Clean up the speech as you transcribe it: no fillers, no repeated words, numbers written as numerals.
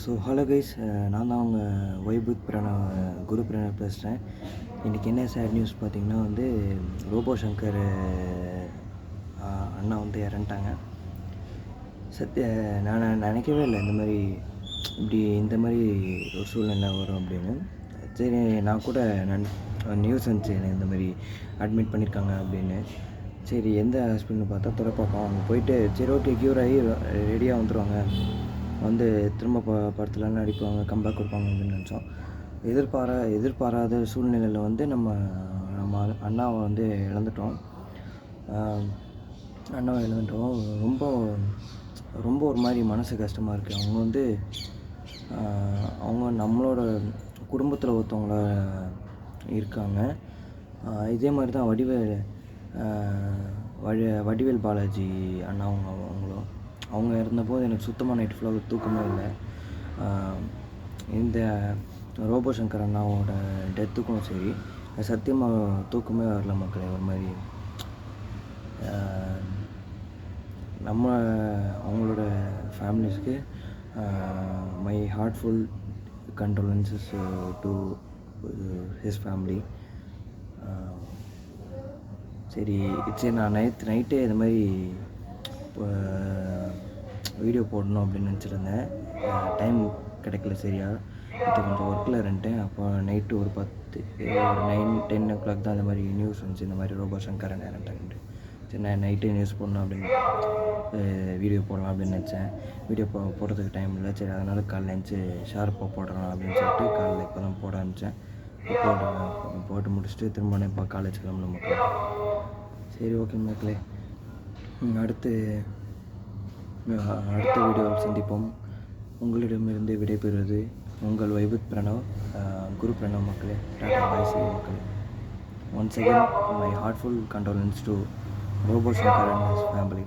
Hello guys, நான் தான் உங்கள் வைபுத் பிரணவ் குரு பிரணவ் பேசுகிறேன். இன்றைக்கி என்ன சேட் நியூஸ் பார்த்திங்கன்னா ரோபோ சங்கர் அண்ணா இறந்துட்டாங்க. நான் நினைக்கவே இல்லை இந்த மாதிரி ஒரு சூழ்நிலை வரும் அப்படின்னு. சரி, நான் கூட நியூஸ் வந்துச்சு இந்த மாதிரி அட்மிட் பண்ணியிருக்காங்க அப்படின்னு. சரி, எந்த ஹாஸ்பிட்டல்னு பார்த்தா துறப்பாக்கம். அங்கே போயிட்டு சரி ஓகே க்யூர் ஆகி ரெடியாக வந்துடுவாங்க, திரும்ப படத்துலலாம் நடிப்பாங்க, கம்பேக் கொடுப்பாங்க அப்படின்னு நினச்சோம். எதிர்பாராத சூழ்நிலையில் நம்ம அண்ணாவை இழந்துட்டோம். ரொம்ப ரொம்ப ஒரு மாதிரி மனசு கஷ்டமாக இருக்குது. அவங்க நம்மளோட குடும்பத்தில் ஒருத்தவங்கள இருக்காங்க. இதே மாதிரி தான் வடிவேல் பாலாஜி அண்ணா அவங்க இருந்தபோது எனக்கு சுத்தமாக நைட் ஃபுல்லாக தூக்கமே இல்லை. இந்த ரோபோ சங்கர் அண்ணாவோட டெத்துக்கும் சரி சத்தியமாக தூக்கமே வரல மக்களே. ஒரு மாதிரி அவங்களோட ஃபேமிலிஸ்க்கு my heartful condolences to his family. சரி, நான் நைட்டே இது மாதிரி வீடியோ போடணும் அப்படின்னு நினச்சிருந்தேன். டைம் கிடைக்கல சரியா. இப்போ கொஞ்சம் ஒர்க்கில் இருந்துட்டேன். அப்போ நைட்டு ஒரு 9-10 o'clock தான் இந்த மாதிரி நியூஸ் வந்துச்சு, இந்த மாதிரி ரோபோ சங்கர் இறந்துட்டாங்கன்ட்டு. சரி, நான் நைட்டே நியூஸ் போடணும் அப்படின்னு வீடியோ போடலாம் அப்படின்னு நினச்சேன். வீடியோ போடுறதுக்கு டைம் இல்லை. சரி, அதனால் காலைல எழுந்துச்சி ஷார்ப்பாக போடுறோம் அப்படின்னு சொல்லிட்டு காலையில் இப்போ தான் போட ஆரம்பித்தேன். போட்டு முடிச்சுட்டு திரும்ப இப்போ காலேஜ் கிளம்பணும் மக்களே. சரி ஓகே மக்களே, அடுத்த வீடியோவில் சந்திப்போம். உங்களிடமிருந்து விடைபெறுவது உங்கள் வைபுத் பிரணவ் குரு பிரணவ் மக்களே. டாடா பாய், சி மக்களே. Once again my heartful condolences to Robo Shankar and his family.